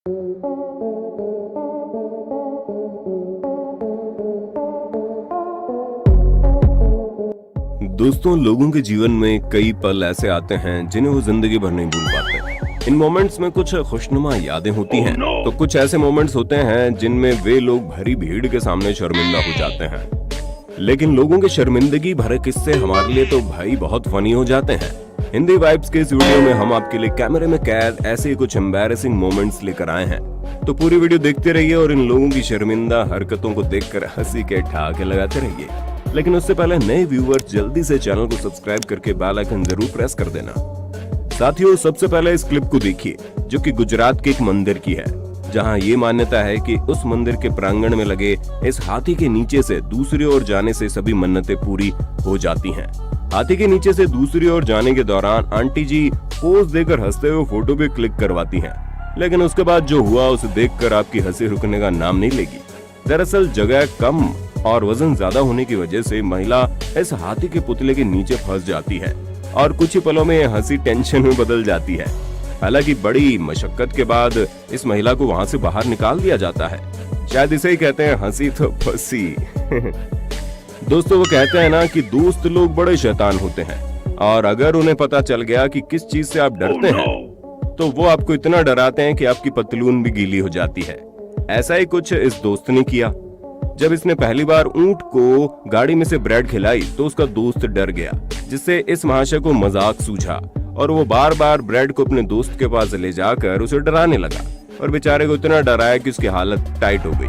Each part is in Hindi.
दोस्तों, लोगों के जीवन में कई पल ऐसे आते हैं जिन्हें वो जिंदगी भर नहीं भूल पाते। इन मोमेंट्स में कुछ खुशनुमा यादें होती हैं, तो कुछ ऐसे मोमेंट्स होते हैं जिनमें वे लोग भरी भीड़ के सामने शर्मिंदा हो जाते हैं। लेकिन लोगों के शर्मिंदगी भरे किस्से हमारे लिए तो भाई बहुत फनी हो जाते हैं। हिंदी वाइब्स के इस वीडियो में हम आपके लिए कैमरे में कैद ऐसे कुछ एम्बैरेसिंग मोमेंट्स लेकर आए हैं, तो पूरी वीडियो देखते रहिए और इन लोगों की शर्मिंदा हरकतों को देखकर हंसी के ठहाके लगाते रहिए। लेकिन उससे पहले नए व्यूअर्स जल्दी से चैनल को सब्सक्राइब करके बेल आइकन जरूर प्रेस कर देना। साथियों, सबसे पहले इस क्लिप को देखिए जो कि गुजरात के एक मंदिर की है, जहां ये मान्यता है कि उस मंदिर के प्रांगण में लगे इस हाथी के नीचे से दूसरी ओर जाने से सभी मन्नतें पूरी हो जाती हैं। हाथी के नीचे से दूसरी ओर जाने के दौरान आंटी जी पोज देकर हंसते हुए फोटो भी क्लिक करवाती हैं, लेकिन उसके बाद जो हुआ उसे देखकर आपकी हंसी रुकने का नाम नहीं लेगी। दरअसल जगह कम और वजन ज्यादा होने की वजह से महिला इस हाथी के पुतले के नीचे फंस जाती है और कुछ ही पलों में हंसी टेंशन में बदल जाती है। हालांकि बड़ी मशक्कत के बाद इस महिला को वहां से बाहर निकाल दिया जाता है। शायद इसे ही कहते हैं हंसी तो फंसी। दोस्तों, वो कहते हैं ना कि दोस्त लोग बड़े शैतान होते हैं, और अगर उन्हें पता चल गया कि किस चीज से आप डरते हैं तो वो आपको इतना डराते हैं कि आपकी पतलून भी गीली हो जाती है। ऐसा ही कुछ इस दोस्त ने किया। जब इसने पहली बार ऊंट को गाड़ी में से ब्रेड खिलाई तो उसका दोस्त डर गया, जिससे इस महाशय को मजाक सूझा और वो बार बार ब्रेड को अपने दोस्त के पास ले जाकर उसे डराने लगा और बेचारे को इतना डराया कि उसकी हालत टाइट हो गई।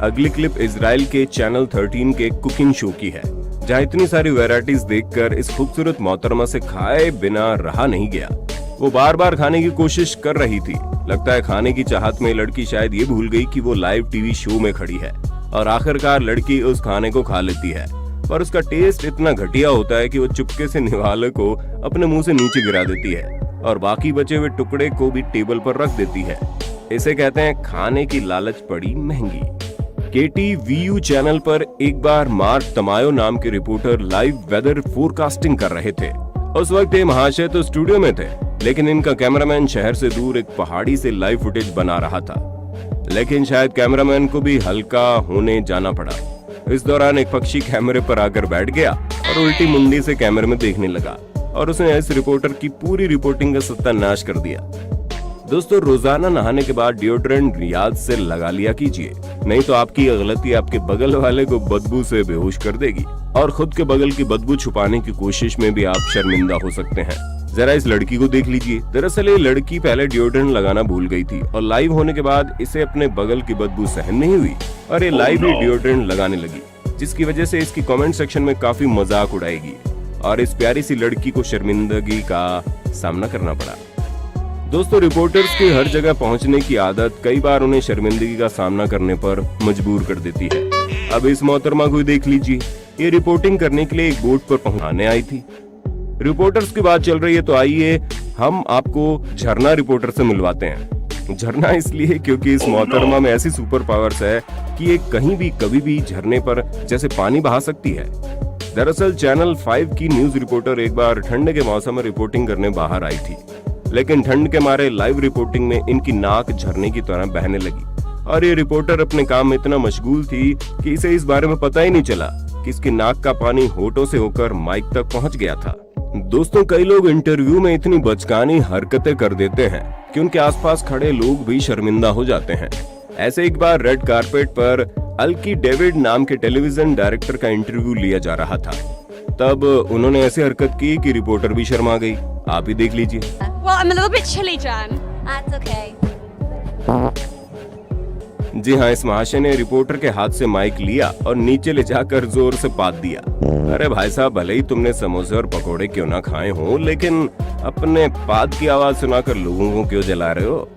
अगली क्लिप इजराइल के चैनल 13 के कुकिंग शो की है, जहां इतनी सारी वैरायटीज देखकर इस खूबसूरत मोहतरमा से खाए बिना रहा नहीं गया। वो बार बार खाने की कोशिश कर रही थी। लगता है खाने की चाहत में लड़की शायद ये भूल गई कि वो लाइव टीवी शो में खड़ी है, और आखिरकार लड़की उस खाने को खा लेती है, पर उसका टेस्ट इतना घटिया होता है कि वो चुपके से निवाले को अपने मुंह से नीचे गिरा देती है और बाकी बचे हुए टुकड़े को भी टेबल पर रख देती है। इसे कहते हैं खाने की लालच पड़ी महंगी। KTVU चैनल पर एक बार मार्क तमायो नाम के रिपोर्टर लाइव वेदर फोरकास्टिंग कर रहे थे। उस वक्त ये महाशय तो स्टूडियो में थे, लेकिन इनका कैमरामैन शहर से दूर एक पहाड़ी से लाइव फुटेज बना रहा था। लेकिन शायद कैमरामैन को भी हल्का होने जाना पड़ा। इस दौरान एक पक्षी कैमरे पर आकर बैठ गया और उल्टी मुंडी से कैमरे में देखने लगा, और उसने इस रिपोर्टर की पूरी रिपोर्टिंग का सत्यानाश कर दिया। दोस्तों, रोजाना नहाने के बाद डिओड्रेंट याद से लगा लिया कीजिए, नहीं तो आपकी गलती आपके बगल वाले को बदबू से बेहोश कर देगी, और खुद के बगल की बदबू छुपाने की कोशिश में भी आप शर्मिंदा हो सकते हैं। जरा इस लड़की को देख लीजिए। दरअसल ये लड़की पहले डिओड्रेंट लगाना भूल गई थी, और लाइव होने के बाद इसे अपने बगल की बदबू सहन नहीं हुई और ये लाइव ही डिओड्रेंट लगाने लगी, जिसकी वजह से इसकी कमेंट सेक्शन में काफी मजाक उड़ाएगी और इस प्यारी सी लड़की को शर्मिंदगी का सामना करना पड़ा। दोस्तों, रिपोर्टर्स की हर जगह पहुंचने की आदत कई बार उन्हें शर्मिंदगी का सामना करने पर मजबूर कर देती है। अब इस मोहतरमा को देख लीजिए। ये रिपोर्टिंग करने के लिए एक बोट पर पहुंचाने आई थी। रिपोर्टर्स की बात चल रही है, तो आइए हम आपको झरना रिपोर्टर से मिलवाते हैं। झरना इसलिए क्योंकि इस मोहतरमा में ऐसी सुपर पावर्स है कि ये कहीं भी कभी भी झरने पर जैसे पानी बहा सकती है। दरअसल चैनल 5 की न्यूज रिपोर्टर एक बार ठंड के मौसम में रिपोर्टिंग करने बाहर आई थी, लेकिन ठंड के मारे लाइव रिपोर्टिंग में इनकी नाक झरने की तरह बहने लगी, और ये रिपोर्टर अपने काम में इतना मशगूल थी कि इसे इस बारे में पता ही नहीं चला कि इसकी नाक का पानी होठों से होकर माइक तक पहुंच गया था। दोस्तों, कई लोग इंटरव्यू में इतनी बचकानी हरकतें कर देते हैं कि उनके आसपास खड़े लोग भी शर्मिंदा हो जाते हैं। ऐसे एक बार रेड कारपेट पर अल्की डेविड नाम के टेलीविजन डायरेक्टर का इंटरव्यू लिया जा रहा था। तब उन्होंने ऐसी हरकत की कि रिपोर्टर भी शर्मा गई। आप ही देख लीजिए। Well, I'm a little bit chilly, Jan. That's okay. जी हाँ, इस महाशय ने रिपोर्टर के हाथ से माइक लिया और नीचे ले जाकर जोर से पात दिया। अरे भाई साहब, भले ही तुमने समोसे और पकोड़े क्यों ना खाए हो, लेकिन अपने पात की आवाज सुनाकर लोगों को क्यों जला रहे हो?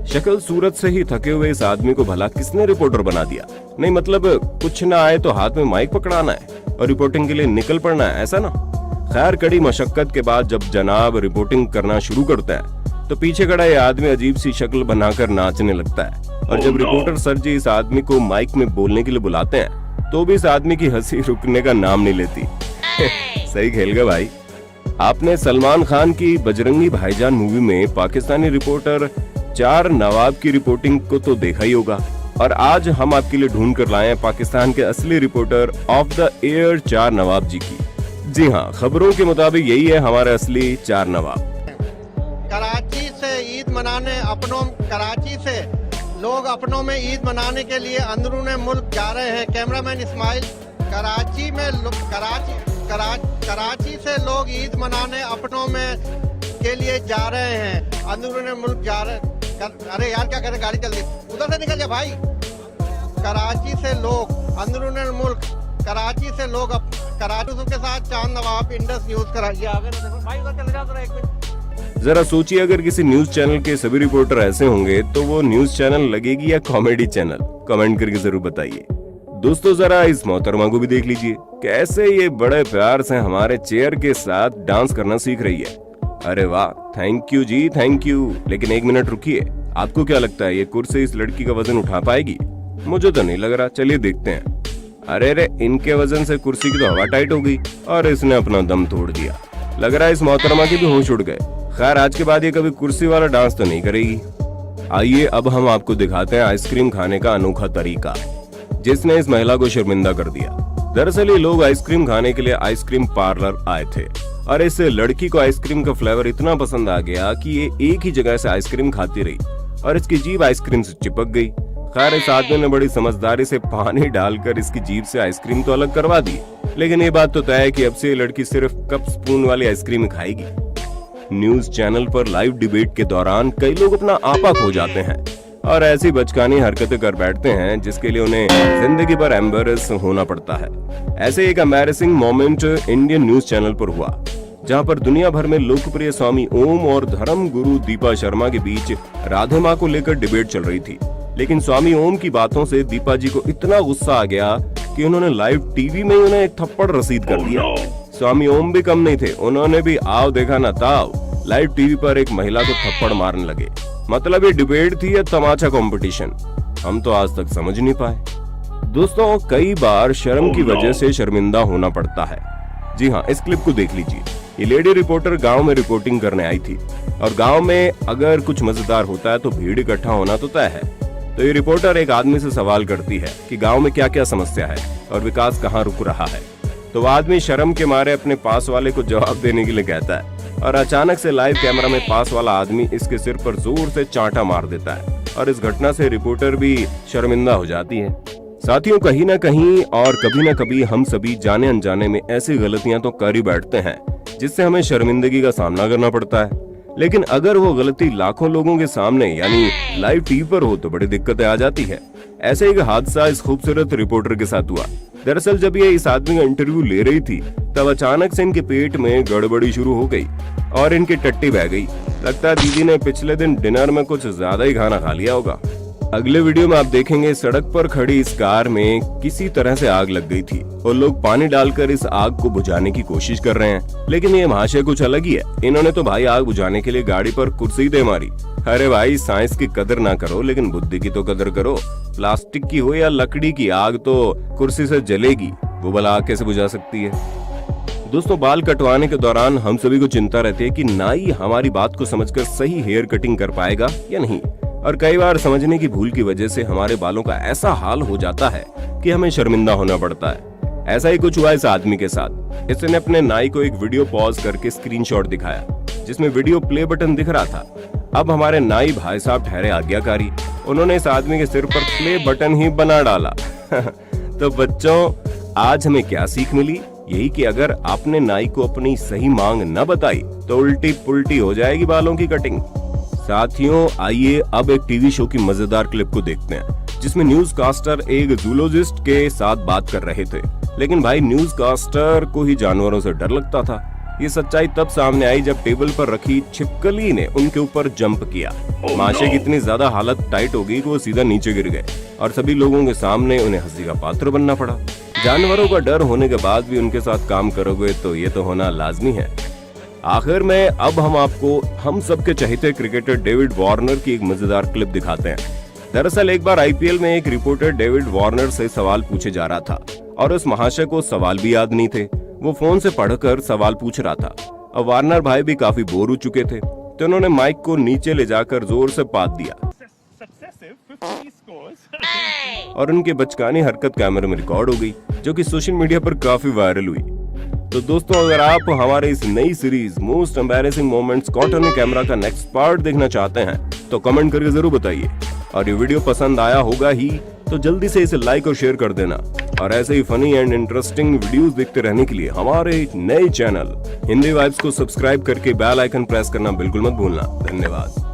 शक्ल सूरत से ही थके हुए इस आदमी को भला किसने रिपोर्टर बना दिया? नहीं मतलब कुछ ना आए तो हाथ में माइक पकड़ाना है और रिपोर्टिंग के लिए निकल पड़ना है, ऐसा ना? खैर, कड़ी मशक्कत के बाद जब जनाब रिपोर्टिंग करना शुरू करता है तो पीछे खड़ा ये आदमी अजीब सी शक्ल बनाकर नाचने लगता है। और जब रिपोर्टर सर जी इस आदमी को माइक में बोलने के लिए बुलाते हैं तो भी इस आदमी की हंसी रुकने का नाम नहीं लेती। सही खेल गए भाई। आपने सलमान खान की बजरंगी भाईजान मूवी में पाकिस्तानी रिपोर्टर 4 नवाब की रिपोर्टिंग को तो देखा ही होगा, और आज हम आपके लिए ढूंढ कर लाए हैं पाकिस्तान के असली रिपोर्टर ऑफ द एयर 4 नवाब जी की। जी हाँ, खबरों के मुताबिक यही है हमारे असली 4 नवाब। कराची से ईद मनाने कराची से लोग अपनों में ईद मनाने के लिए अंदरून मुल्क जा रहे हैं। कैमरामैन इस्माइल, कराची से लोग ईद मनाने अपनों में के लिए जा रहे हैं, अंदरून मुल्क जा रहे। अरे यार क्या करें, गाड़ी चल रही, उधर से निकल जा भाई। कराची से लोग अंदरून मुल्क, कराची से लोग कराची के साथ चांद नवाब, इंडस न्यूज कराची आ गए भाई, उधर चले जाओ जरा 1 मिनट। जरा सोचिए, अगर किसी न्यूज चैनल के सभी रिपोर्टर ऐसे होंगे तो वो न्यूज चैनल लगेगी या कॉमेडी चैनल? कमेंट करके जरूर बताइए। दोस्तों, जरा इस मोहतरमा को भी देख लीजिए, कैसे ये बड़े प्यार से हमारे चेयर के साथ डांस करना सीख रही है। अरे वाह, thank you ji, thank you. लेकिन 1 मिनट रुकिए, आपको क्या लगता है ये कुर्सी इस लड़की का वजन उठा पाएगी? मुझे तो नहीं लग रहा, चलिए देखते हैं। अरे इनके वजन से कुर्सी की तो हवा टाइट हो गई और इसने अपना दम तोड़ दिया। लग रहा है इस मोहतरमा के भी होश उड़ गए। खैर, आज के बाद ये कभी कुर्सी वाला डांस तो नहीं करेगी। आइए अब हम आपको दिखाते हैं आइसक्रीम खाने का अनोखा तरीका, जिसने इस महिला को शर्मिंदा कर दिया। दरअसल ये लोग आइसक्रीम खाने के लिए आइसक्रीम पार्लर आए थे और इस लड़की को आइसक्रीम का फ्लेवर इतना पसंद आ गया कि ये एक ही जगह से आइसक्रीम खाती रही और इसकी जीभ आइसक्रीम से चिपक गई। खैर, इस आदमी ने बड़ी समझदारी से पानी डालकर इसकी जीभ से आइसक्रीम तो अलग करवा दी, लेकिन ये बात तो तय है कि अब से ये लड़की सिर्फ कप स्पून वाली आइसक्रीम खाएगी। न्यूज चैनल पर लाइव डिबेट के दौरान कई लोग अपना आपा खो जाते हैं और ऐसी बचकानी हरकतें कर बैठते हैं जिसके लिए उन्हें जिंदगी भर एम्बैरेस होना पड़ता है। ऐसे एक embarrassing moment Indian news channel पर हुआ, जहां पर दुनिया भर में लोकप्रिय स्वामी ओम और धर्म गुरु दीपा शर्मा के बीच राधे माँ को लेकर डिबेट चल रही थी। लेकिन स्वामी ओम की बातों से दीपा जी को इतना गुस्सा आ गया कि उन्होंने लाइव टीवी में उन्हें एक थप्पड़ रसीद कर दिया। स्वामी ओम भी कम नहीं थे, उन्होंने भी आओ देखा ना ताव लाइव टीवी पर एक महिला को थप्पड़ मारने लगे। मतलब ये डिबेट थी या तमाचा कंपटीशन, हम तो आज तक समझ नहीं पाए। दोस्तों, कई बार शर्म की वजह से शर्मिंदा होना पड़ता है। जी हाँ, इस क्लिप को देख लीजिए। ये लेडी रिपोर्टर गांव में रिपोर्टिंग करने आई थी और गांव में अगर कुछ मजेदार होता है तो भीड़ इकट्ठा होना तो तय है। तो ये रिपोर्टर एक आदमी से सवाल करती है कि गांव में क्या क्या समस्या है और विकास कहाँ रुक रहा है। तो वो आदमी शर्म के मारे अपने पास वाले को जवाब देने के लिए कहता है और अचानक से लाइव कैमरा में पास वाला आदमी इसके सिर पर जोर से चांटा मार देता है और इस घटना से रिपोर्टर भी शर्मिंदा हो जाती है। साथियों, कहीं ना कहीं और कभी ना कभी हम सभी जाने अनजाने में ऐसी गलतियां तो कर ही बैठते हैं जिससे हमें शर्मिंदगी का सामना करना पड़ता है। लेकिन अगर वो गलती लाखों लोगों के सामने यानी लाइव टीवी पर हो तो बड़ी दिक्कतें आ जाती है। ऐसे एक हादसा इस खूबसूरत रिपोर्टर के साथ हुआ। दरअसल जब ये इस आदमी का इंटरव्यू ले रही थी तब अचानक से इनके पेट में गड़बड़ी शुरू हो गई और इनकी टट्टी बह गई। लगता है दीदी ने पिछले दिन डिनर में कुछ ज्यादा ही खाना खा लिया होगा। अगले वीडियो में आप देखेंगे सड़क पर खड़ी इस कार में किसी तरह से आग लग गई थी और लोग पानी डालकर इस आग को बुझाने की कोशिश कर रहे हैं। लेकिन ये महाशय कुछ अलग ही है। इन्होंने तो भाई आग बुझाने के लिए गाड़ी पर कुर्सी दे मारी। अरे भाई, साइंस की कदर ना करो लेकिन बुद्धि की तो कदर करो। प्लास्टिक की हो या लकड़ी की, आग तो कुर्सी से जलेगी, वो भला आग कैसे बुझा सकती है। दोस्तों, बाल कटवाने के दौरान हम सभी को चिंता रहती है कि नाई हमारी बात को समझकर सही हेयर कटिंग कर पाएगा या नहीं, और कई बार समझने की भूल की वजह से हमारे बालों का ऐसा हाल हो जाता है कि हमें शर्मिंदा होना पड़ता है। ऐसा ही कुछ हुआ इस आदमी के साथ। इसने अपने नाई को एक वीडियो पॉज करके स्क्रीनशॉट दिखाया जिसमें वीडियो प्ले बटन दिख रहा था। अब हमारे नाई भाई साहब ठहरे आज्ञाकारी, उन्होंने इस आदमी के सिर पर प्ले बटन ही बना डाला। तो बच्चों, आज हमें क्या सीख मिली? यही कि अगर आपने नाई को अपनी सही मांग न बताई तो उल्टी पुल्टी हो जाएगी बालों की कटिंग। साथियों, आइए अब एक टीवी शो की मजेदार क्लिप को देखते हैं जिसमें न्यूज कास्टर एक जूलॉजिस्ट के साथ बात कर रहे थे। लेकिन भाई न्यूज कास्टर को ही जानवरों से डर लगता था। ये सच्चाई तब सामने आई जब टेबल पर रखी छिपकली ने उनके ऊपर जंप किया। माशे की इतनी ज्यादा हालत टाइट हो गई कि वो सीधा नीचे गिर गए और सभी लोगों के सामने उन्हें हंसी का पात्र बनना पड़ा। जानवरों का डर होने के बाद भी उनके साथ काम करोगे तो ये तो होना लाजमी है। आखिर में अब हम आपको हम सबके चहेते क्रिकेटर डेविड वार्नर की एक मजेदार क्लिप दिखाते हैं। दरअसल एक बार आईपीएल में एक रिपोर्टर डेविड वार्नर से सवाल पूछे जा रहा था और उस महाशय को सवाल भी याद नहीं थे। वो फोन से पढ़कर सवाल पूछ रहा था। अब वार्नर भाई भी काफी बोर हो चुके थे तो उन्होंने माइक को नीचे ले जाकर जोर से पात दिया और उनकी बचकानी हरकत कैमरे में रिकॉर्ड हो गई, जो कि सोशल मीडिया पर काफी वायरल हुई। तो दोस्तों, अगर आप हमारे इस नई series most embarrassing moments caught on camera का नेक्स्ट पार्ट देखना चाहते हैं तो कमेंट करके जरूर बताइए। और ये वीडियो पसंद आया होगा ही तो जल्दी से इसे लाइक और शेयर कर देना। और ऐसे ही फनी एंड इंटरेस्टिंग वीडियोस देखते रहने के लिए हमारे नए चैनल हिंदी वाइब्स को सब्सक्राइब करके बेल आइकन प्रेस करना बिल्कुल मत भूलना। धन्यवाद।